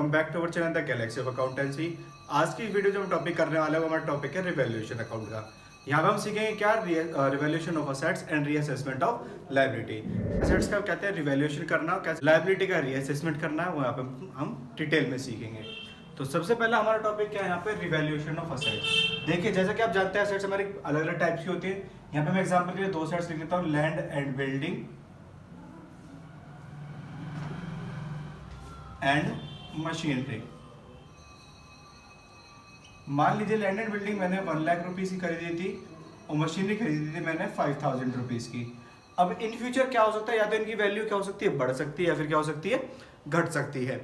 Welcome back to our channel the galaxy of accountancy. आज की video जो हम टॉपिक करने वाले हैं वो हमारा टॉपिक है रिवैल्यूएशन अकाउंट का। यहाँ पे हम सीखेंगे क्या revaluation of assets and reassessment of liability. Assets का कहते हैं रिवैल्यूएशन करना, कैसे लायबिलिटी का रीअसेसमेंट करना है वो यहाँ पे हम डिटेल में सीखेंगे। तो सबसे पहला हमारा टॉपिक क्या है यहाँ पे रिवैल्यूएशन ऑफ असेट्स। देखिए जैसा कि आप जानते हैं असेट्स हमारी अलग अलग टाइप्स की होती है। यहाँ पे मैं एग्जाम्पल के लिए दो असेट्स लिख लेता हूँ, land and building and machinery. मान लीजिए लैंड एंड बिल्डिंग मैंने 1 लाख रुपीज की खरीदी थी और मशीनरी खरीदी थी मैंने 5000 रुपीज की। अब इन फ्यूचर क्या हो सकता है, या तो इनकी वैल्यू क्या हो सकती है, बढ़ सकती है, या फिर क्या हो सकती है, घट सकती है।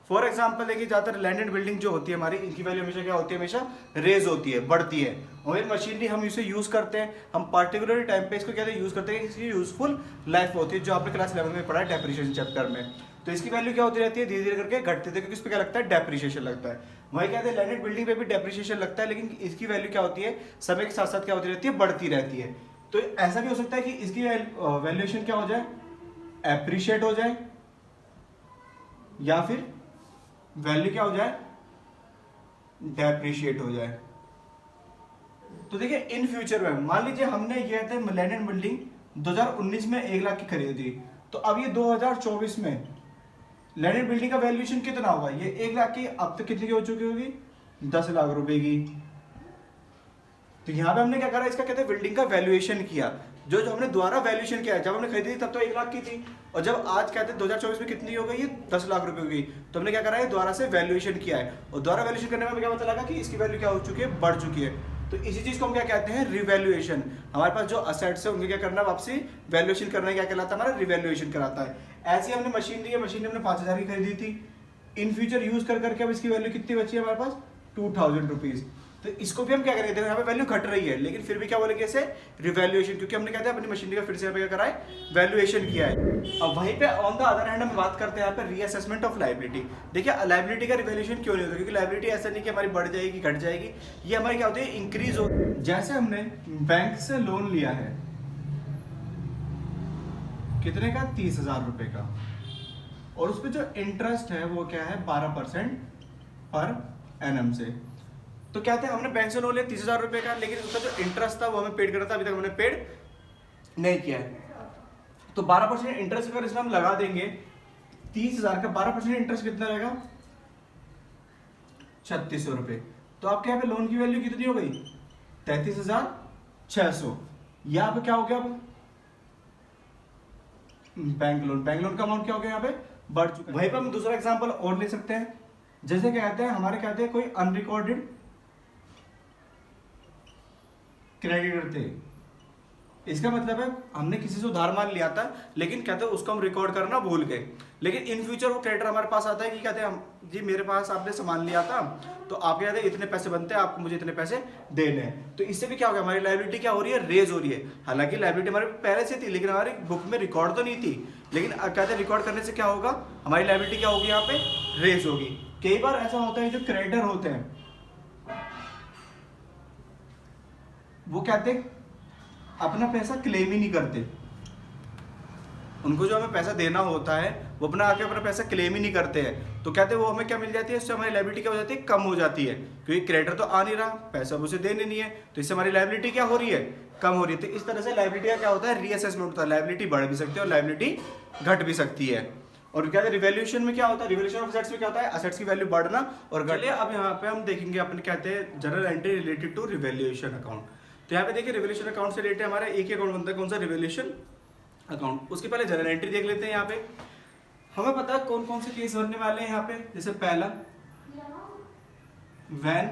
फॉर एग्जाम्पल देखिए ज्यादातर लैंड एंड बिल्डिंग जो होती है हमारी, इनकी वैल्यू हमेशा क्या होती है, हमेशा रेज होती है, बढ़ती है। और मशीनरी हम इसे यूज करते हैं, हम पार्टिकुलर टाइम पे इसको कहते हैं यूज करते हैं, इसकी यूजफुल लाइफ होती है, जो आपने क्लास 11 में पढ़ा है डेप्रिसिएशन चैप्टर में। तो इसकी वैल्यू क्या होती रहती है, धीरे धीरे करके घटती है, क्योंकि इस पर क्या लगता है, डेप्रिसिएशन लगता है। वही कहते हैं लैंड एंड बिल्डिंग पे भी डेप्रिसिएशन लगता है, लेकिन इसकी वैल्यू क्या होती है, समय के साथ साथ क्या होती रहती है, बढ़ती रहती है। तो ऐसा भी हो सकता है कि इसकी वैल्यूएशन क्या हो जाए, एप्रिशिएट हो जाए, या फिर वैल्यू क्या हो जाए, डेप्रिशिएट हो जाए। तो देखिए इन फ्यूचर में मान लीजिए हमने ये लैंड एंड बिल्डिंग 2019 में 1 लाख की खरीदी थी, तो अब ये 2024 में लैंड एंड बिल्डिंग का वैल्यूएशन कितना होगा, ये 1 लाख की अब तक कितनी की हो चुकी होगी, 10 लाख रुपए की। तो यहां पे हमने क्या करा, इसका कहते हैं बिल्डिंग का वैल्यूएशन किया, जो हमने दोबारा वैल्यूएशन किया। जब हमने खरीदी थी तब तो 1 लाख की थी, और जब आज कहते हैं 2024 में कितनी हो गई, ये 10 लाख रुपए हो गई। तो हमने क्या करा है, दोबारा से वैल्यूएशन किया है, और दोबारा वैल्यूएशन करने में क्या पता लगा कि इसकी वैल्यू क्या हो चुकी है, बढ़ चुकी है। तो इसी चीज को हम क्या कहते हैं, रिवैल्यूएशन। हमारे पास जो असेट्स है उनके क्या करना, वापसी वैल्यूएशन करना क्या कहलाता है, हमारा रिवैल्यूएशन कराता है। ऐसे हमने मशीनरी है, मशीनरी हमने 5000 की खरीदी थी, इन फ्यूचर यूज कर करके अब इसकी वैल्यू कितनी बची है हमारे पास, 2000 रुपीज। तो इसको भी हम क्या करेंगे, देखो यहाँ पे वैल्यू घट रही है, लेकिन फिर भी क्या बोलेंगे इसे, रिवैल्यूएशन, क्योंकि हमने कहते हैं अपनी मशीनरी का फिर से यहाँ पे क्या करा है, वैल्यूएशन किया है। अब वहीं पे ऑन द अदर हैंड हम बात करते हैं यहाँ पे रीअसेसमेंट ऑफ लायबिलिटी। देखिए लायबिलिटी का रिवैल्यूएशन क्यों नहीं होता, क्योंकि लायबिलिटी ऐसा नहीं कि हमारी बढ़ जाएगी घट जाएगी, ये हमारी क्या होती है, इंक्रीज हो। जैसे हमने बैंक से लोन लिया है कितने का, 30,000 रुपए का, और उस पर जो इंटरेस्ट है वो क्या है, 12% पर एनम से। तो कहते हैं हमने बैंक से लोन लिया 30,000 रुपए का, लेकिन उसका जो इंटरेस्ट था वो हमें पेड करना था, अभी तक हमने पेड नहीं किया है। तो 12% इंटरेस्ट अगर इसमें हम लगा देंगे, 30,000 का 12% इंटरेस्ट कितना रहेगा, 3600 रुपए। तो आपके यहाँ पे लोन की वैल्यू कितनी हो गई, 33,600। यहाँ पे क्या हो गया, अब बैंक लोन का अमाउंट क्या हो गया, यहाँ पे बढ़ चुका है। वहीं पर हम दूसरा एग्जांपल और ले सकते हैं, जैसे कहते हैं हमारे कहते हैं कोई अनरिकॉर्डेड क्रेडिटर थे। इसका मतलब है हमने किसी से उधार मान लिया था, लेकिन कहते हैं उसको हम रिकॉर्ड करना भूल गए, लेकिन इन फ्यूचर वो क्रेडिटर हमारे पास आता है कि कहते हैं जी मेरे पास आपने सामान लिया था, तो आपके कहते हैं इतने पैसे बनते हैं, आपको मुझे इतने पैसे देने हैं। तो इससे भी क्या हो गया, हमारी लायबिलिटी क्या हो रही है, रेज हो रही है। हालांकि लायबिलिटी हमारे पहले से थी, लेकिन हमारी बुक में रिकॉर्ड तो नहीं थी, लेकिन कहते हैं रिकॉर्ड करने से क्या होगा, हमारी लायबिलिटी क्या होगी, यहाँ पे रेज होगी। कई बार ऐसा होता है जो क्रेडिटर होते हैं वो कहते हैं अपना पैसा क्लेम ही नहीं करते, उनको जो हमें पैसा देना होता है वो अपना पैसा क्लेम ही नहीं करते हैं। तो कहते हैं वो हमें क्या मिल जाती है, इससे हमारी लायबिलिटी क्या हो जाती है, कम हो जाती है, क्योंकि क्रेडिटर तो आ नहीं रहा, पैसा उसे देने नहीं है, तो इससे हमारी लायबिलिटी क्या हो रही है, कम हो रही है। तो इस तरह से लायबिलिटी का क्या होता है, रीअसेसमेंट होता है, लायबिलिटी बढ़ भी सकती है और लायबिलिटी घट भी सकती है। और क्या रिवैल्यूएशन में क्या होता है, रिवैल्यूएशन ऑफ असेट्स में क्या होता है, असेट्स की वैल्यू बढ़ना और घटना। अब यहाँ पे हम देखेंगे अपने कहते हैं general entry related to revaluation account. तो यहाँ पे देखिए रिवैल्यूएशन अकाउंट से रिलेटेड हमारा एक ही अकाउंट बनता है, कौन सा, रिवैल्यूएशन अकाउंट। उसके पहले जनरल एंट्री देख लेते हैं। यहाँ पे हमें पता है कौन कौन से केस बनने वाले हैं यहाँ पे। जैसे पहला, when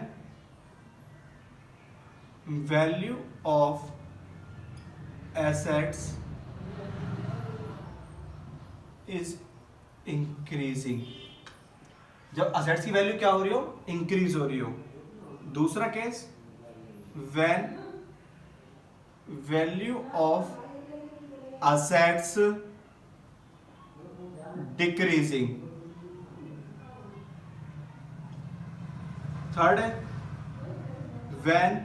value of assets is increasing, जब असेट्स की वैल्यू क्या हो रही हो, इंक्रीज हो रही हो। दूसरा case, when value of assets decreasing। Third है when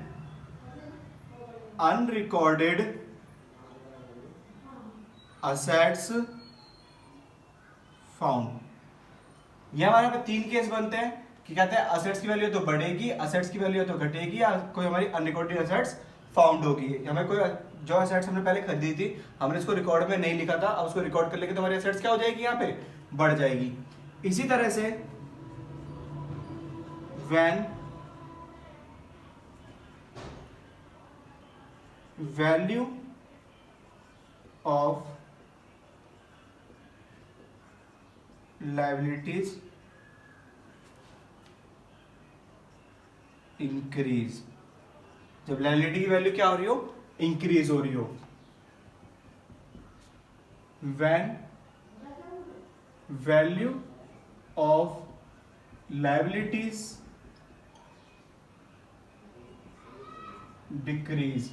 unrecorded assets found, ये हमारे यहाँ पे 3 केस बनते हैं कि कहते हैं असेट्स की वैल्यू तो बढ़ेगी, असेट्स की वैल्यू तो घटेगी, या कोई हमारी अनरिकॉर्डेड असेट्स फाउंड होगी। हमें कोई जो असेट्स हमने पहले खरीदी थी हमने इसको रिकॉर्ड में नहीं लिखा था, अब उसको रिकॉर्ड कर लेंगे तो हमारी असेट्स क्या हो जाएगी, यहाँ पे बढ़ जाएगी। इसी तरह से when value of liabilities increase, जब लायबिलिटी की वैल्यू क्या हो रही हो, इंक्रीज हो रही हो, when value of liabilities decrease,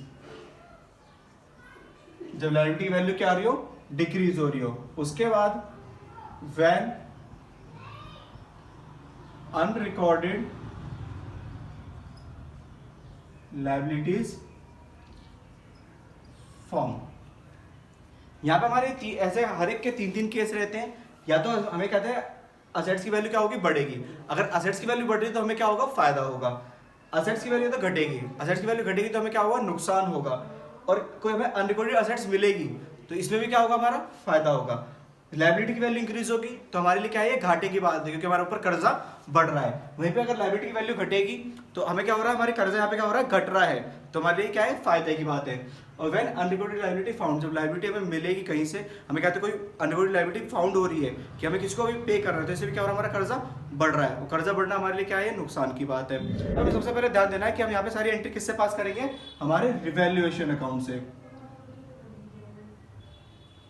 जब लायबिलिटी की वैल्यू क्या आ रही हो, डिक्रीज हो रही हो। उसके बाद when unrecorded liabilities form। यहां पे हमारे ऐसे हर एक के 3-3 केस रहते हैं। या तो हमें कहते हैं असेट्स की वैल्यू क्या होगी, बढ़ेगी। अगर असेट्स की वैल्यू बढ़ रही है तो हमें क्या होगा, फायदा होगा। असेट्स की वैल्यू तो घटेगी, असेट्स की वैल्यू घटेगी तो हमें क्या होगा, नुकसान होगा। और कोई हमें अनरिकॉर्डेड असेट्स मिलेगी तो इसमें भी क्या होगा, हमारा फायदा होगा। लायबिलिटी की वैल्यू इंक्रीज होगी तो हमारे लिए क्या है, घाटे की बात है, क्योंकि हमारे ऊपर कर्जा बढ़ रहा है। वहीं पे अगर लायबिलिटी की वैल्यू घटेगी तो हमें क्या हो रहा है, हमारे कर्जा यहाँ पे क्या हो रहा है, घट रहा है, तो हमारे लिए क्या है, फायदे की बात है। और व्हेन अनरिकॉर्डेड लायबिलिटी फाउंड, जब लायबिलिटी हमें मिलेगी कहीं से, हमें कहते हैं कोई अनरिकॉर्डेड लायबिलिटी फाउंड हो रही है कि हमें किसको भी पे कर रहे हैं, तो इससे भी क्या हो रहा है, हमारा कर्जा बढ़ रहा है। और कर्जा बढ़ना हमारे लिए क्या है, नुकसान की बात है। हमें सबसे पहले ध्यान देना है कि हम यहाँ पे सारी एंट्री किससे पास करेंगे, हमारे रिवैल्यूएशन अकाउंट से।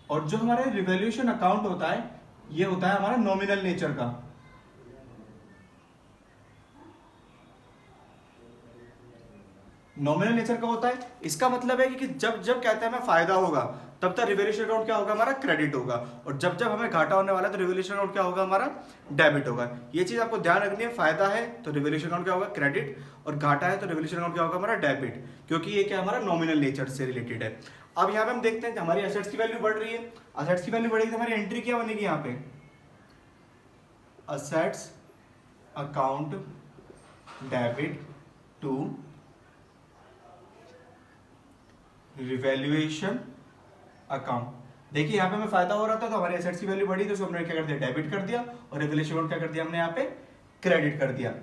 और जो हमारे रिवैल्यूएशन अकाउंट होता है ये होता है हमारा नॉमिनल नेचर का। नॉमिनल नेचर का होता है, इसका मतलब है कि जब जब कहते हैं हमें फायदा होगा तब तक रिवैल्यूएशन अकाउंट क्या होगा, हमारा क्रेडिट होगा। और जब जब हमें घाटा होने वाला है तो रिवैल्यूएशन अकाउंट क्या होगा, हमारा डेबिट होगा। ये चीज आपको ध्यान रखनी है, फायदा है तो रिवैल्यूएशन अकाउंट क्या होगा, क्रेडिट, और घाटा है तो रिवैल्यूएशन अकाउंट क्या होगा, हमारा डेबिट, क्योंकि ये क्या हमारा नॉमिनल नेचर से रिलेटेड है। अब यहाँ पे हम देखते हैं हमारी एसेट्स की वैल्यू बढ़ रही है, एसेट्स की वैल्यू बढ़ेगी तो हमारी एंट्री क्या बनेगी, यहाँ पे assets account debit to revaluation account. देखिए यहाँ पे हमें फायदा हो रहा था तो हमारे एसेट्स की वैल्यू बढ़ी तो उसको हमने क्या कर दिया, डेबिट कर दिया, और रिवैल्यूएशन अकाउंट क्या कर दिया हमने यहाँ पे, क्रेडिट कर दिया।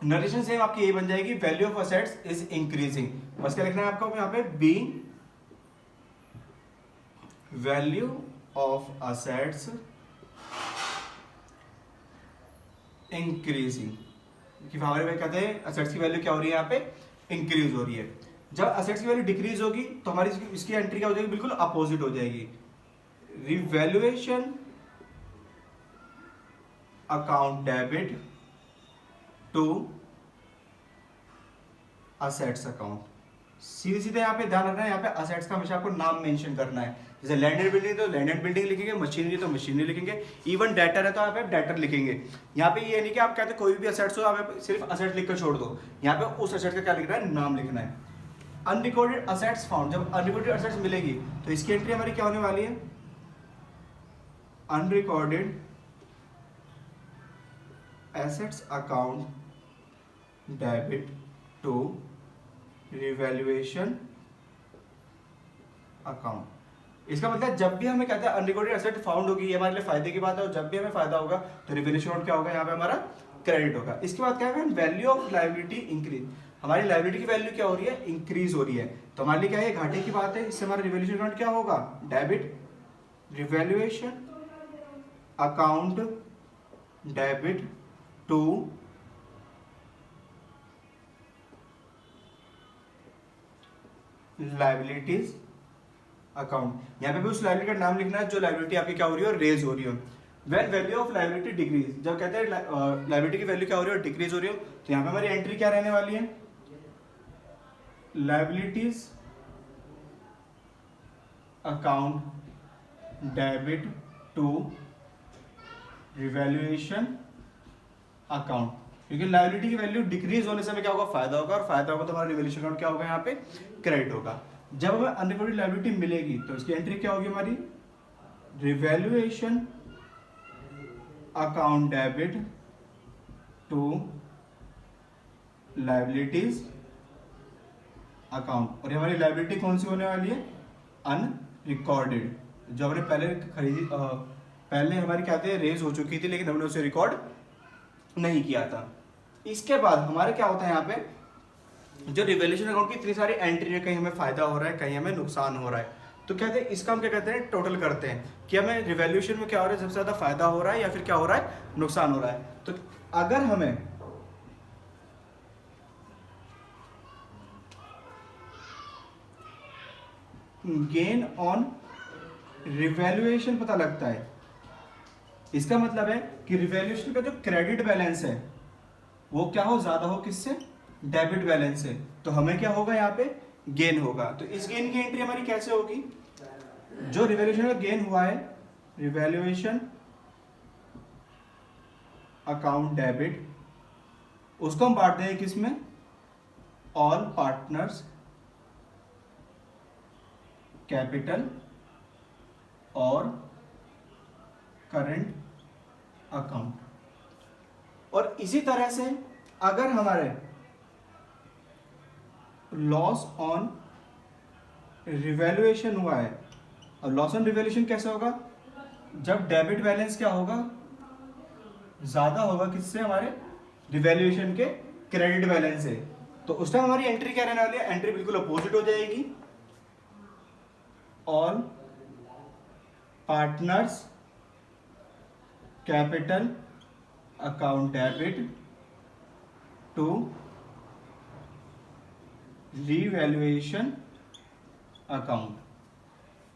नरेशन सेम आपकी यही बन जाएगी, value of assets is increasing. बस क्या लिखना है आपको यहाँ पे, being value of assets increasing, कि हमारे भाई कहते हैं असेट्स की वैल्यू क्या हो रही है, यहाँ पे इंक्रीज हो रही है। जब असेट्स की वैल्यू डिक्रीज होगी तो हमारी इसकी एंट्री क्या हो जाएगी, बिल्कुल अपोजिट हो जाएगी, revaluation account debit to assets account. सीधे सीधे यहाँ पे ध्यान रखना है, यहाँ पे असेट्स का हमेशा आपको नाम मेंशन करना है। जैसे लैंड एंड बिल्डिंग तो लैंड एंड बिल्डिंग लिखेंगे, मशीनरी तो मशीनरी लिखेंगे, इवन डेटर है तो यहाँ पे डेटर लिखेंगे। यहाँ पे ये नहीं कि आप कहते कोई भी असेट्स हो आप सिर्फ असेट लिख कर छोड़ दो, यहाँ पे उस असेट का क्या लिखना है, नाम लिखना है। अनरिकॉर्डेड असेट्स फाउंड, जब अनरिकॉर्डेड असेट्स मिलेगी तो इसकी एंट्री हमारी क्या होने वाली है, unrecorded assets account debit to revaluation account. इसका मतलब जब भी हमें कहते हैं अनरिकॉर्डेड एसेट फाउंड होगी, ये हमारे लिए फायदे की बात है, और जब भी हमें फायदा होगा तो रिवैल्यूएशन अकाउंट क्या होगा, यहाँ पे हमारा क्रेडिट होगा। इसके बाद क्या है, वैल्यू ऑफ लायबिलिटी इंक्रीज, हमारी लायबिलिटी की वैल्यू क्या हो रही है, इंक्रीज हो रही है, तो हमारे लिए क्या है, घाटे की बात है, इससे हमारा रिवैल्यूएशन अकाउंट क्या होगा, debit, revaluation account debit to liabilities account. यहाँ पे भी उस लायबिलिटी का नाम लिखना है जो लायबिलिटी आपकी क्या हो रही है, रेज हो रही है। When value of liability decrease, जब कहते हैं लायबिलिटी की वैल्यू क्या हो रही है, डिक्रीज हो रही हो, तो यहाँ पे हमारी एंट्री क्या रहने वाली है, liabilities account debit to revaluation account, क्योंकि लायबिलिटी की वैल्यू डिक्रीज होने से हमें क्या होगा, फायदा होगा, और फायदा होगा तो हमारा रिवैल्यूएशन अकाउंट क्या होगा, यहाँ पे क्रेडिट होगा। जब हमें अनरिकॉर्डेड लायबिलिटी मिलेगी तो इसकी एंट्री क्या होगी हमारी, revaluation account debit to liabilities account. और ये हमारी लाइबिलिटी कौन सी होने वाली है? अनरिकॉर्डेड, जो हमने पहले खरीदी पहले हमारी क्या थी, रेज हो चुकी थी, लेकिन हमने उसे रिकॉर्ड नहीं किया था। इसके बाद हमारे क्या होता है यहाँ पे, जो रिवैल्यूएशन अकाउंट की इतनी सारी एंट्री है, कहीं हमें फायदा हो रहा है, कहीं हमें नुकसान हो रहा है, तो कहते हैं इसका हम क्या कहते हैं, टोटल करते हैं कि हमें रिवैल्यूएशन में क्या हो रहा है, सबसे ज्यादा फायदा हो रहा है या फिर क्या हो रहा है, नुकसान हो रहा है। तो अगर हमें गेन ऑन रिवैल्यूएशन पता लगता है, इसका मतलब है कि रिवैल्यूएशन का जो क्रेडिट बैलेंस है वो क्या हो, ज्यादा हो किससे, डेबिट बैलेंस से, तो हमें क्या होगा यहाँ पे, गेन होगा। तो इस गेन की एंट्री हमारी कैसे होगी, जो रिवैल्यूएशन का गेन हुआ है, रिवैल्यूएशन अकाउंट डेबिट, उसको हम बांट देंगे किसमें, ऑल पार्टनर्स कैपिटल और करंट अकाउंट। और इसी तरह से अगर हमारे लॉस ऑन रिवैल्यूएशन हुआ है, और लॉस ऑन रिवैल्यूएशन कैसे होगा, जब डेबिट बैलेंस क्या होगा, ज्यादा होगा किससे, हमारे रिवैल्यूएशन के क्रेडिट बैलेंस से, तो उस टाइम हमारी एंट्री क्या रहने वाली है, एंट्री बिल्कुल अपोजिट हो जाएगी, all partners capital account debit to revaluation account.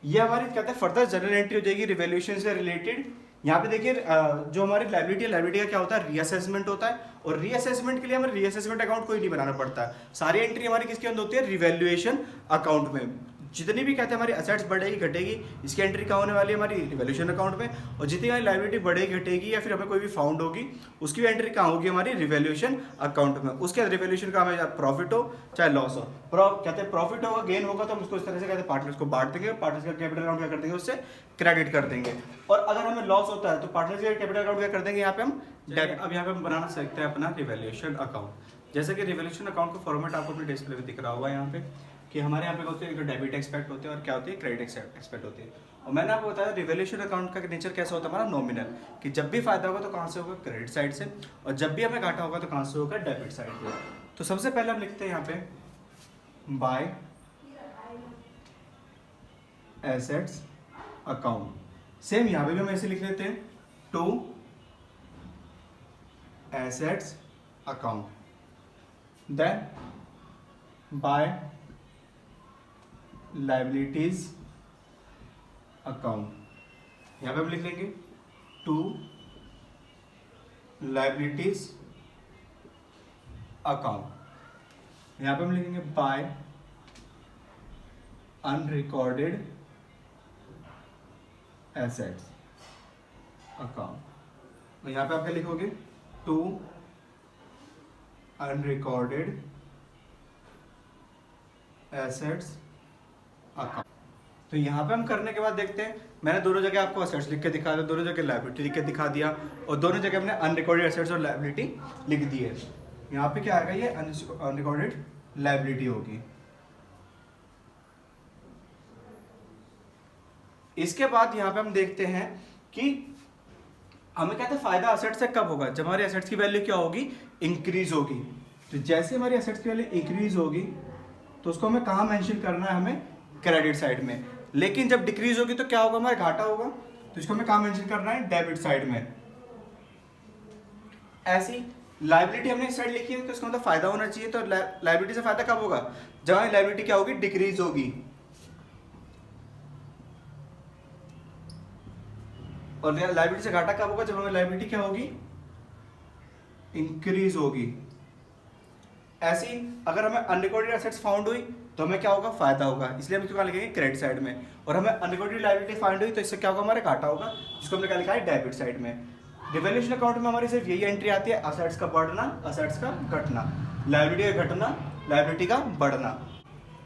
ये हमारी कहते हैं फर्दर जनरल एंट्री हो जाएगी रिवैल्यूएशन से रिलेटेड। यहाँ पे देखिए जो हमारी लायबिलिटी है, लायबिलिटी का क्या होता है, रीअसेसमेंट होता है, और रीअसेसमेंट के लिए हमें रीअसेसमेंट अकाउंट कोई नहीं बनाना पड़ता, सारी एंट्री हमारी किसके अंदर होती है, रिवैल्यूएशन अकाउंट में। जितनी भी कहते हैं हमारी असेट्स बढ़ेगी घटेगी, इसकी एंट्री कहाँ होने वाली है, हमारी रिवैल्यूएशन अकाउंट में, और जितनी हमारी लायबिलिटी बढ़ेगी घटेगी या फिर हमें कोई भी फाउंड होगी, उसकी भी एंट्री कहाँ होगी, हमारी रिवैल्यूएशन अकाउंट में। उसके बाद रिवैल्यूएशन का हमें प्रॉफिट हो चाहे लॉस हो, कहते हैं प्रॉफिट होगा, गेन होगा, तो हम उसको इस तरह से कहते हैं पार्टनर्स को बांट देंगे, पार्टनर्स का कैपिटल अकाउंट क्या कर देंगे, उससे क्रेडिट कर देंगे। और अगर हमें लॉस होता है तो पार्टनर्स का कैपिटल अकाउंट क्या कर देंगे, यहाँ पे हम डेबिट। अब यहाँ पे हम बनाना सकते हैं अपना रिवैल्यूएशन अकाउंट। जैसे कि रिवैल्यूएशन अकाउंट का फॉर्मेट आपको अपने डिस्प्ले में दिख रहा होगा यहाँ पे, कि हमारे यहाँ पे होते हैं, एक डेबिट एक्सपेक्ट होते हैं और क्या होती है, क्रेडिट एक्सपेक्ट होती है। और मैंने आपको बताया रिवैल्यूएशन अकाउंट का नेचर कैसा होता है, हमारा नॉमिनल, कि जब भी फायदा होगा तो कहाँ से होगा, क्रेडिट साइड से, और जब भी हमें घाटा होगा तो कहाँ से होगा, डेबिट साइड से। तो सबसे पहले हम लिखते हैं यहाँ पे बाय एसेट्स अकाउंट। सेम यहाँ पे भी हम ऐसे लिख लेते हैं, to assets account, then by liabilities account. यहाँ पे हम लिख लेंगे टू लायबिलिटीज अकाउंट। यहाँ पे हम लिखेंगे बाय अनरिकॉर्डेड एसेट्स अकाउंट। और यहाँ पे आप क्या लिखोगे, टू अनरिकॉर्डेड एसेट्स अकाउंट। तो यहाँ पे हम करने के बाद देखते हैं, मैंने दोनों जगह आपको असेट्स लिख के दिखा दिया, दोनों जगह लायबिलिटी लिख के दिखा दिया, और दोनों जगह हमने अनरिकॉर्डेड एसेट्स और लायबिलिटी लिख दी है। यहाँ पे क्या आएगा, ये अनरिकॉर्डेड लायबिलिटी होगी। इसके बाद यहाँ पे हम देखते हैं कि हमें कहते हैं फायदा असेट से कब होगा, जब हमारी असेट्स की वैल्यू क्या होगी, इंक्रीज होगी। तो जैसे हमारी असेट्स की वैल्यू इंक्रीज होगी तो उसको हमें कहाँ मेंशन करना है, हमें क्रेडिट साइड में। लेकिन जब डिक्रीज होगी तो क्या होगा, हमारा घाटा होगा, तो इसको हमें कहाँ मेंशन करना है, डेबिट साइड में। ऐसी लायबिलिटी हमने इस साइड लिखी है तो इसका मतलब फायदा होना चाहिए, तो लायबिलिटी से फायदा कब होगा, जब हमारी लायबिलिटी क्या होगी, डिक्रीज होगी। और लायबिलिटी से घाटा कब होगा, जब हमारी लायबिलिटी क्या होगी, इंक्रीज होगी। ऐसी अगर हमें अनरिकॉर्डेड एसेट्स फाउंड हुई तो हमें क्या होगा, फायदा होगा, इसलिए हम इसको लिखेंगे क्रेडिट साइड में। और हमें अनरिकॉर्डेड लायबिलिटी फाइंड हुई तो इससे क्या होगा, हमारा घाटा होगा, जिसको हमने क्या लिखा है, डेबिट साइड में। रिवैल्यूएशन अकाउंट में हमारी सिर्फ यही एंट्री आती है, असेट्स का बढ़ना, असेट्स का घटना, लायबिलिटी का घटना, लायबिलिटी का बढ़ना,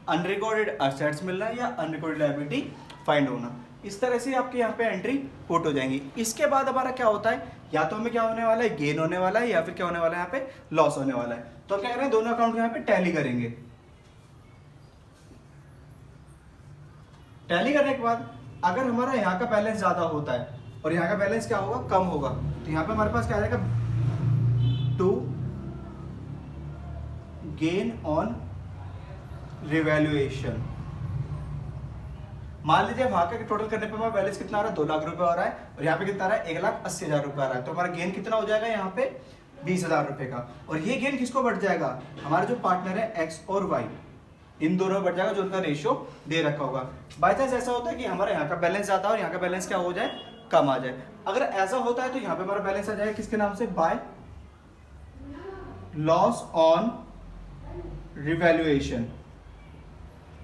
अनरिकॉर्डेड असेट्स मिलना या अनरिकॉर्डेड लायबिलिटी फाइंड होना। इस तरह से आपके यहाँ पे एंट्री पुट हो जाएंगी। इसके बाद हमारा क्या होता है, या तो हमें क्या होने वाला है, गेन होने वाला है, या फिर क्या होने वाला है यहाँ पे लॉस होने वाला है। तो हम क्या करें, दोनों अकाउंट यहाँ पे टैली करेंगे। टैली करने के बाद अगर हमारा यहाँ का बैलेंस ज्यादा होता है और यहाँ का बैलेंस क्या होगा, कम होगा, तो यहाँ पे हमारे पास क्या आ जाएगा, टू गेन ऑन रिवैल्यूएशन। मान लीजिए वहां का टोटल करने पे हमारा बैलेंस कितना आ रहा है, 2 लाख रुपए आ रहा है, और यहाँ पे कितना आ रहा है, 1,80,000 रुपए आ रहा है। तो हमारा गेन कितना हो जाएगा यहाँ पे, 20,000 रुपए का। और ये गेन किसको बढ़ जाएगा, हमारे जो पार्टनर है एक्स और वाई, इन दोनों बढ़ जाएगा, जो उनका रेशियो दे रखा होगा। बाई चांस ऐसा होता है कि हमारा यहाँ का बैलेंस ज्यादा और यहाँ का बैलेंस क्या हो जाए, कम आ जाए। अगर ऐसा होता है तो यहाँ पे हमारा बैलेंस आ जाएगा किसके नाम से, बाय लॉस ऑन रिवैल्यूएशन।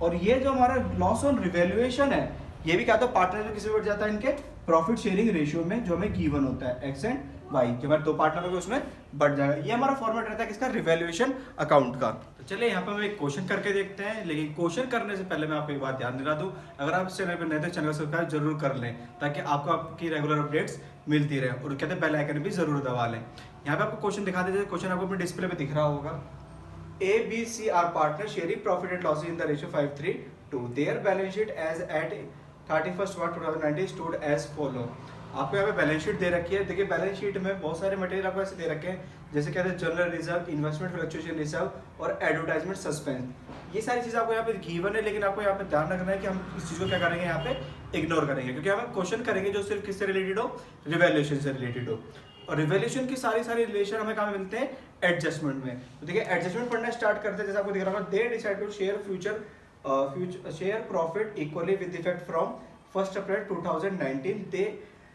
और ये जो हमारा लॉस ऑन रिवैल्यूएशन है, ये भी क्या होता है, पार्टनर में किसी बढ़ जाता है, इनके प्रॉफिट शेयरिंग रेशियो में जो हमें गिवन होता है, एक्स एंड वाई, जो हमारे दो पार्टनर के उसमें बढ़ जाएगा। ये हमारा फॉर्मेट रहता है किसका, रिवैल्यूएशन अकाउंट का। तो चलिए यहाँ पे हम एक क्वेश्चन करके देखते हैं, लेकिन क्वेश्चन करने से पहले मैं आपको एक बात ध्यान दिला दूं, अगर आप इस चैनल पर नए थे, चैनल को सब्सक्राइब जरूर कर लें, ताकि आपको आपकी रेगुलर अपडेट्स मिलती रहे, और कहते हैं बेल आइकन भी जरूर दबा लें। यहाँ पे आपको क्वेश्चन दिखा देते हैं, क्वेश्चन आपको अपने डिस्प्ले पे दिख रहा होगा। A, B, C are partners sharing profit and losses in the ratio 5:3. Their balance sheet as at 31st March 2019 stood as follow. आपको यहाँ पे बैलेंस शीट दे रखी है। देखिए बैलेंस शीट में बहुत सारे मटेरियल आपको ऐसे दे रखे हैं, जैसे कहते हैं general reserve, investment fluctuation reserve और एडवर्टाइजमेंट सस्पेंस। ये सारी चीज़ आपको यहाँ पे गिवन है, लेकिन आपको यहाँ पे ध्यान रखना है कि हम इस चीज़ को क्या करेंगे, यहाँ पे इग्नोर करेंगे, क्योंकि हम क्वेश्चन करेंगे जो सिर्फ किससे रिलेटेड हो, रिवैल्यूएशन से रिलेटेड हो। और रिवैल्यूएशन की सारी रिलेशन हमें कहाँ मिलते हैं, एडजस्टमेंट में। तो देखिए एडजस्टमेंट पढ़ना स्टार्ट करते हैं, जैसे आपको दिख रहा होगा, they decide to share profit equally with effect from 1 April 2019. They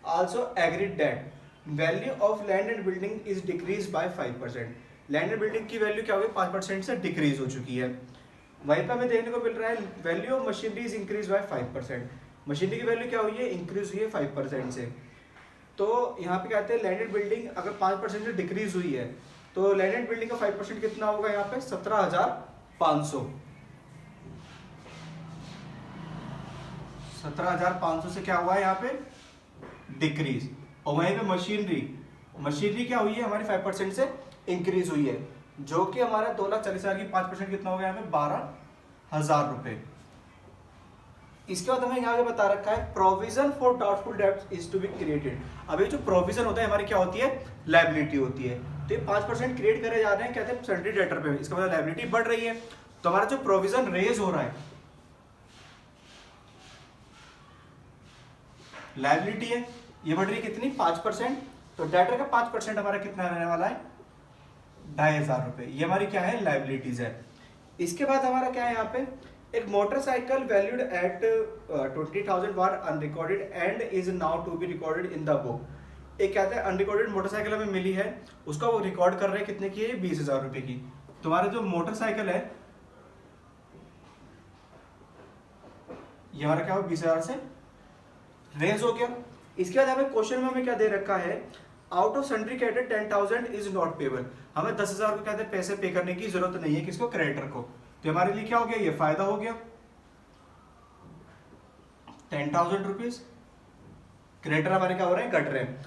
also agreed that value of land and building is decrease by 5%. Land and building की वैल्यू क्या होगी, 5% से डिक्रीज हो चुकी है। वहीं पर हमें देखने को मिल रहा है value of machinery is increase by 5%. Machinery की वैल्यू क्या हुई है, इंक्रीज हुई है 5% से। तो यहाँ पे कहते हैं लैंडेड बिल्डिंग अगर 5% से डिक्रीज हुई है, तो लैंडेड बिल्डिंग का 5% कितना होगा यहाँ पे, 17,500। 17,500 से क्या हुआ है यहाँ पे, डिक्रीज। और वहीं पे मशीनरी क्या हुई है हमारी, 5% से इंक्रीज हुई है, जो कि हमारा 2,40,000 की 5% कितना हो गया यहाँ पे, 12,000 रुपए। इसके बाद हमें यहाँ पे बता रखा है provision for doubtful debts is to be created. अब ये जो प्रोविजन होता है हमारी क्या होती है, लायबिलिटी होती है। तो ये 5% क्रिएट करे जा रहे हैं, कहते हैं सन्ड्री डेटर पे, इसका मतलब लायबिलिटी बढ़ रही है। तो हमारा जो प्रोविजन रेज हो रहा है, लायबिलिटी है, ये बढ़ रही है कितनी, 5%। तो डेटर का 5% हमारा कितना रहने वाला है, 2,500 रुपए। ये हमारी क्या है, लायबिलिटीज है। इसके बाद हमारा क्या है यहाँ पे, एक motorcycle valued at 20,000 were unrecorded and is now to be recorded in the book. एक कहते हैं अनरिकॉर्डेड मोटरसाइकिल हमें मिली है, उसका वो रिकॉर्ड कर रहे हैं कितने की है, 20,000 रुपए की। तुम्हारा जो मोटरसाइकिल है ये हमारा क्या हो, 20,000 से रेज हो गया। इसके बाद हमें क्वेश्चन में हमें क्या दे रखा है, out of sundry credit 10,000 is not payable. हमें 10,000 को कहते हैं पैसे पे करने की जरूरत नहीं है, किसको, क्रेडिटर को। तो हमारे लिए क्या हो गया, ये फायदा हो गया, 10,000 रुपीज। क्रेडिटर हमारे क्या हो रहे हैं, घट रहे हैं।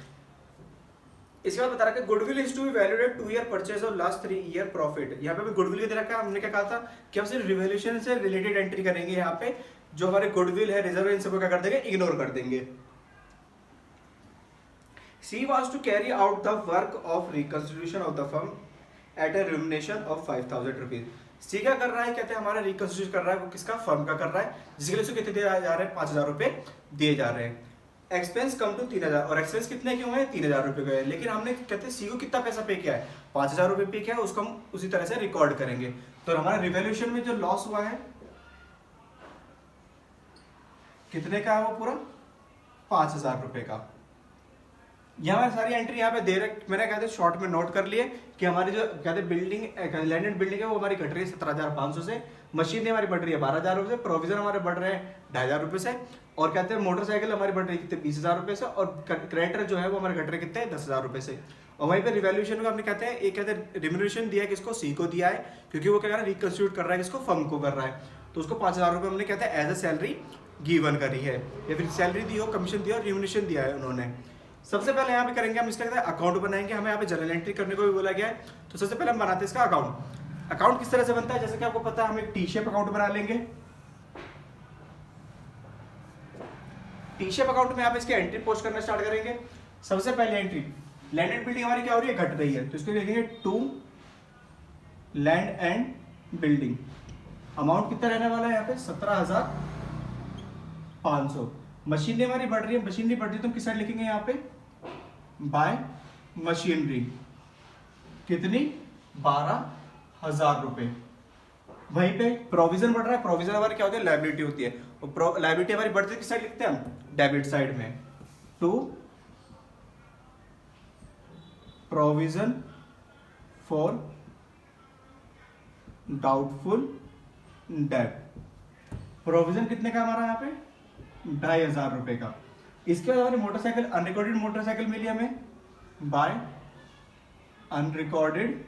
इसके बाद बता रखा है goodwill is to be valued at 2 year purchase और लास्ट 3 ईयर प्रॉफिट। यहाँ पे भी गुडविल दे रखा है। हमने क्या कहा था कि हम सिर्फ रिवैल्यूएशन से रिलेटेड एंट्री करेंगे, यहाँ पे जो हमारे गुडविल है, रिजर्व, इन सबको क्या कर देंगे, इग्नोर कर देंगे। C was to carry out the work of reconstitution of the firm at a remuneration of 5,000 rupees. C क्या कर रहा है, कहते हैं हमारा रिकंस्टिट्यूट कर रहा है, वो किसका, फर्म का कर रहा है, जिसके लिए उसको कितने दिए जा रहे हैं, 5,000 रुपए दिए जा रहे हैं। एक्सपेंस कम टू 3,000, और एक्सपेंस कितने क्यों है, 3,000 रुपए का है। लेकिन हमने कहते हैं सी को कितना पैसा पे किया है, 5,000 रुपए पे किया है, उसको हम उसी तरह से रिकॉर्ड करेंगे। तो हमारा रिवैल्यूएशन में जो लॉस हुआ है कितने का है, वो पूरा 5,000 रुपए का। यहाँ सारी एंट्री यहाँ पे दे रहे, मैंने कहते हैं शॉर्ट में नोट कर लिए कि हमारी जो कहते हैं बिल्डिंग, लैंड एंड बिल्डिंग है, वो हमारी घट रही है 17,500 से, मशीन हमारी बढ़ रही है 12,000 रुपए से, प्रोविजन हमारे बढ़ रहे हैं 2,500 रुपए से, और कहते हैं मोटरसाइकिल हमारी बढ़ रही है कितने, 20,000 रुपए से, और क्रेडिटर जो है वो हमारे घट रहे कितने, 10,000 रुपए से। और वहीं पे रिवैल्यूएशन का हमने कहते हैं, एक कहते हैं रिम्यूनरेशन दिया है, किसको, सी को दिया है, क्योंकि वो क्या कर रहा है, रिकंस्टिट्यूट कर रहा है, किसको, फर्म को कर रहा है। तो उसको 5,000 रुपये हमने कहते हैं एज अ सैलरी गिवन करी है, या फिर सैलरी दी हो, कमीशन दिया और रिम्यूनरेशन दिया है उन्होंने। सबसे पहले यहाँ पे करेंगे हम इसका अकाउंट बनाएंगे। हमें यहाँ पे जर्नल एंट्री करने को भी बोला गया है, तो सबसे पहले हम बनाते हैं इसका अकाउंट। अकाउंट किस तरह से बनता है, जैसे कि आपको पता है, हम एक टी शेप अकाउंट बना लेंगे। टी शेप अकाउंट में यहाँ पे इसके एंट्री पोस्ट करना स्टार्ट करेंगे। सबसे पहले एंट्री, लैंड एंड बिल्डिंग हमारी क्या हो रही है, घट रही है, तो इसको लिखेंगे to land and building. Amount कितना रहने वाला है यहाँ पे 17,500। मशीनरी हमारी बढ़ रही है, मशीनरी बढ़ रही है तो हम किस साइड लिखेंगे यहाँ पे, बाय मशीनरी। कितनी, 12,000 रुपए। वहीं पे प्रोविजन बढ़ रहा है, प्रोविजन हमारी क्या होती है, लायबिलिटी होती है, और लायबिलिटी हमारी बढ़ती है किस साइड लिखते हैं हम, डेबिट साइड में। To provision for doubtful debt. Provision कितने का हमारा यहाँ पे, 2,500 रुपए का। इसके बाद हमारी मोटरसाइकिल, अनरिकॉर्डेड मोटरसाइकिल मिली हमें बाय अनरिकॉर्डेड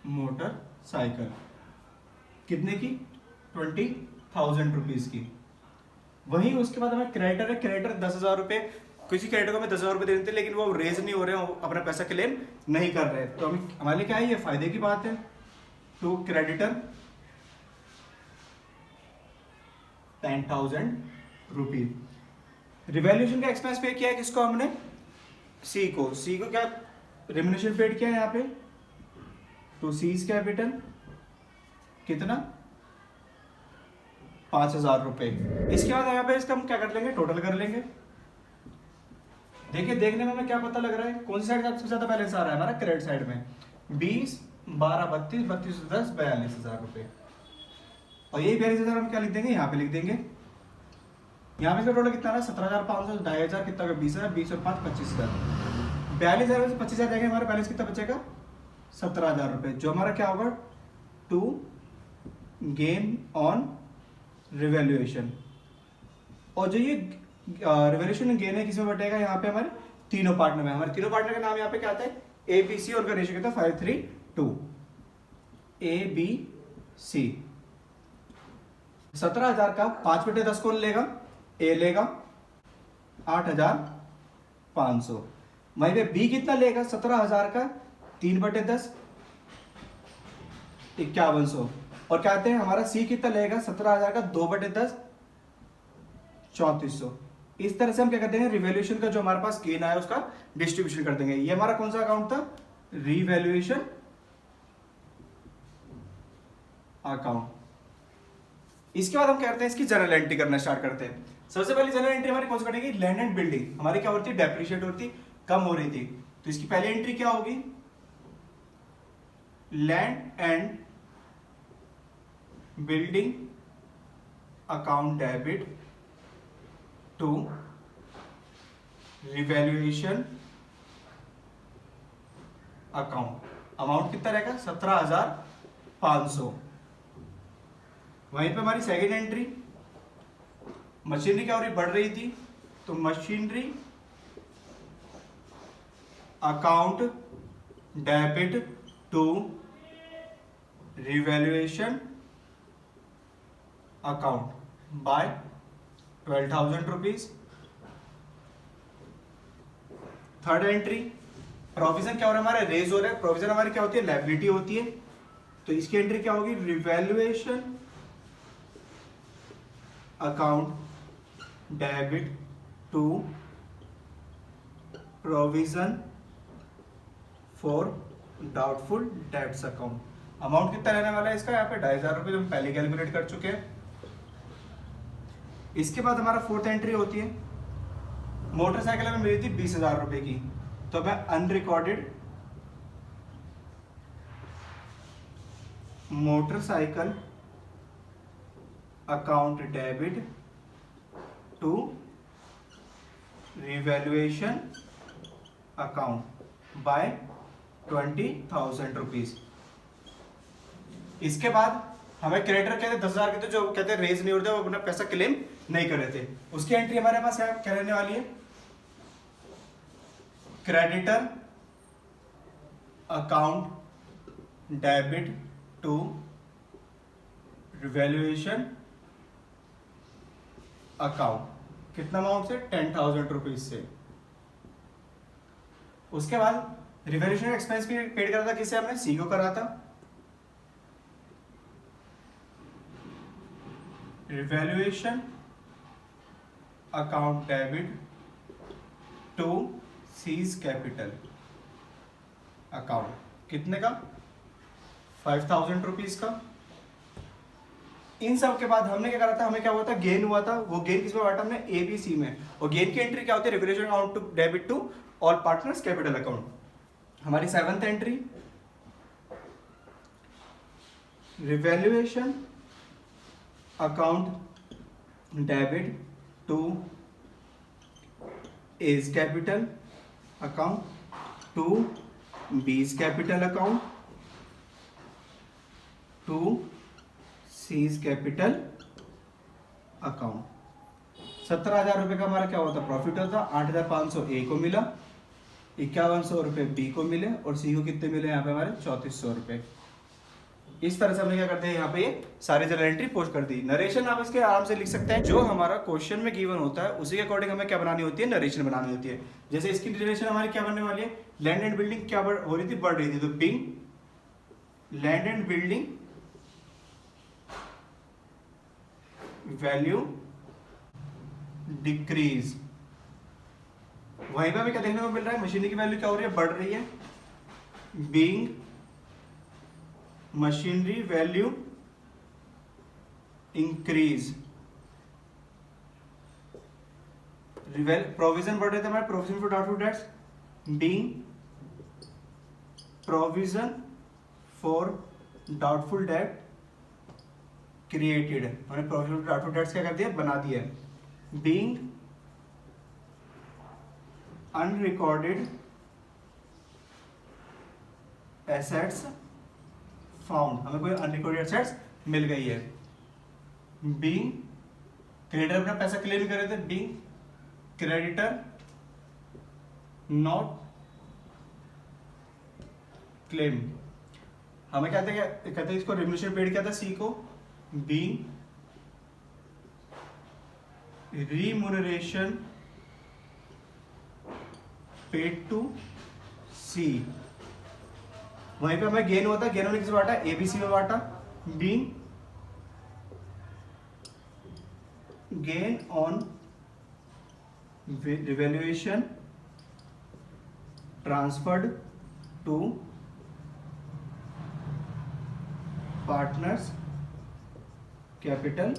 मोटरसाइकिल। कितने की, 20,000 रुपीज की। वहीं उसके बाद हमें क्रेडिटर है, क्रेडिटर 10,000 रुपए। किसी क्रेडिटर को हमें 10,000 रुपए दे देते, लेकिन वो रेज नहीं हो रहे, अपना पैसा क्लेम नहीं कर रहे, तो हमारे लिए क्या है, ये फायदे की बात है। तो क्रेडिटर 10,000 रुपीज। रिवैल्यूएशन का एक्सपेंस पे किया है किसको, हमने सी को। सी को क्या रिम्यूनरेशन पेड किया है यहाँ पे, तो सीज कैपिटल कितना, 5,000 रुपए। इसके बाद यहाँ पे इसका हम क्या कर लेंगे, टोटल कर लेंगे। देखिए देखने में हमें क्या पता लग रहा है, कौन सी साइड का सबसे ज्यादा बैलेंस आ रहा है, हमारा क्रेडिट साइड में। 20, 12, 32, 32, 10, 42,000 रुपए। और यही 42,000 हम क्या लिख देंगे, यहाँ पे लिख देंगे। यहाँ पे इसका टोटल कितना है, 17,500, 2,500 कितना, 20,000, 20 और 5, 25,000। 42,000 से 25,000 जाएंगे, हमारा बैलेंस कितना बचेगा, 17,000 रुपए, जो हमारा क्या होगा, टू गेन ऑन रिवैल्यूएशन। और जो ये रिवैल्यूएशन गेन है किसमें बटेगा, यहाँ पे हमारे तीनों पार्टनर में। हमारे तीनों पार्टनर का नाम यहाँ पे क्या आता है, ए बी सी, और उनका रेशियो कितना, 5:3:2। A B C. 17,000 का 5/10 कौन लेगा, ए लेगा 8,500। वहीं पे बी कितना लेगा, 17,000 का 3/10, 5,100। और क्या कहते हैं, हमारा सी कितना लेगा, 17,000 का 2/10, 3,400। इस तरह से हम क्या करते हैं, रिवैल्यूएशन का जो हमारे पास गेन आया उसका डिस्ट्रीब्यूशन कर देंगे। ये हमारा कौन सा अकाउंट था, रिवैल्यूएशन अकाउंट। इसके बाद हम क्या करते हैं, इसकी जर्नल एंट्री करना स्टार्ट करते हैं। सबसे पहले जर्नल एंट्री हमारी कौन सी कटेगी, लैंड एंड बिल्डिंग। हमारी क्या होती है, डेप्रिशिएट होती, कम हो रही थी, तो इसकी पहली एंट्री क्या होगी, land and building account debit to revaluation account. Amount कितना रहेगा, 17,500। वहीं पे हमारी सेकेंड एंट्री, मशीनरी क्या हो रही, बढ़ रही थी, तो machinery account debit to revaluation account by 12,000 rupees. Third entry, provision क्या हो रहा है, हमारा रेज हो रहा है। प्रोविजन हमारी क्या होती है, लायबिलिटी होती है, तो इसकी एंट्री क्या होगी, revaluation account debit to provision for doubtful debts account. Amount कितना रहने वाला है इसका, यहाँ पे 2,500 रुपये, हम पहले कैलकुलेट कर चुके हैं। इसके बाद हमारा फोर्थ एंट्री होती है, मोटरसाइकिल हमें मिली थी 20,000 रुपए की, तो मैं unrecorded motorcycle account debit to revaluation account by 20,000 rupees. इसके बाद हमें क्रेडिटर कहते हैं 10,000 के, तो जो कहते हैं रेज नहीं होते, वो अपना पैसा क्लेम नहीं कर रहे थे, उसकी एंट्री हमारे पास क्या रहने वाली है, creditor account debit to revaluation account कितना अमाउंट से 10,000 रुपीज से। उसके बाद रिवैल्यूएशन एक्सपेंस भी पेड करा था किससे, हमने सी को करा था। Revaluation account debit to C's capital account कितने का, 5,000 रुपीज का। इन सब के बाद हमने क्या करा था, हमें क्या हुआ था, गेन हुआ था। वो गेन किसमें बांटा हमने, ए बी सी में। और गेन की एंट्री क्या होती है, revaluation account to debit to all partners capital account. हमारी 7th entry, revaluation account debit to A's capital account to B's capital account to C's capital account. 17,000 रुपए का हमारा क्या होता, प्रॉफिट होता। 8,500 ए को मिला, 5,100 रुपए बी को मिले, और सी को कितने मिले यहाँ पे हमारे 3,400 रुपए। इस तरह से हमने क्या करते हैं, यहाँ पे ये सारी जनरल एंट्री पोस्ट कर दी। नरेशन आप इसके आराम से लिख सकते हैं, जो हमारा क्वेश्चन में गिवन होता है उसी के अकॉर्डिंग हमें क्या बनानी होती है, नरेशन बनानी होती है। जैसे इसकी नरेशन हमारी क्या बनने वाली है, लैंड एंड बिल्डिंग क्या हो रही थी, बढ़ रही थी, तो being land and building value decrease. वहीं पे हमें क्या देखने को मिल रहा है, मशीनरी की वैल्यू क्या हो रही है, बढ़ रही है। Being machinery value increase. Provision बढ़ रहे थे हमारे, provision for doubtful dates, being provision for doubtful date created. हमने प्रोविजन फॉर डाउटफुल डेट्स क्या कर दिया, बना दिया। बीइंग अनरिकॉर्डेड एसेट्स फाउंड, हमें कोई अनरिकॉर्डेड एसेट्स मिल गई है। बीइंग क्रेडिटर अपना पैसा क्लेम कर रहे थे, बीइंग क्रेडिटर नॉट क्लेम। हमें कहते हैं इसको रिम्यूनरेशन पेड किया था सी को, बीइंग रिम्यूनरेशन पेड टू सी। वहीं पे हमें गेन हुआ था, गेन हमने किस बांटा, एबीसी में बांटा। Being gain on revaluation transferred to partners capital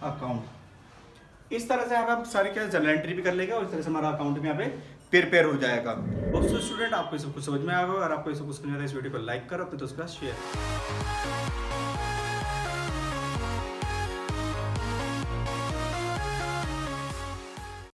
account. इस तरह से आप सारी क्या जनरल एंट्री भी कर लेगा, और इस तरह से हमारा अकाउंट में यहाँ पे प्रिपेयर हो जाएगा। दोस्तों स्टूडेंट, आपको सब कुछ समझ में आएगा। अगर आपको सब कुछ समझ में आता है, इस वीडियो को लाइक करो, अपने दोस्तों के साथ शेयर।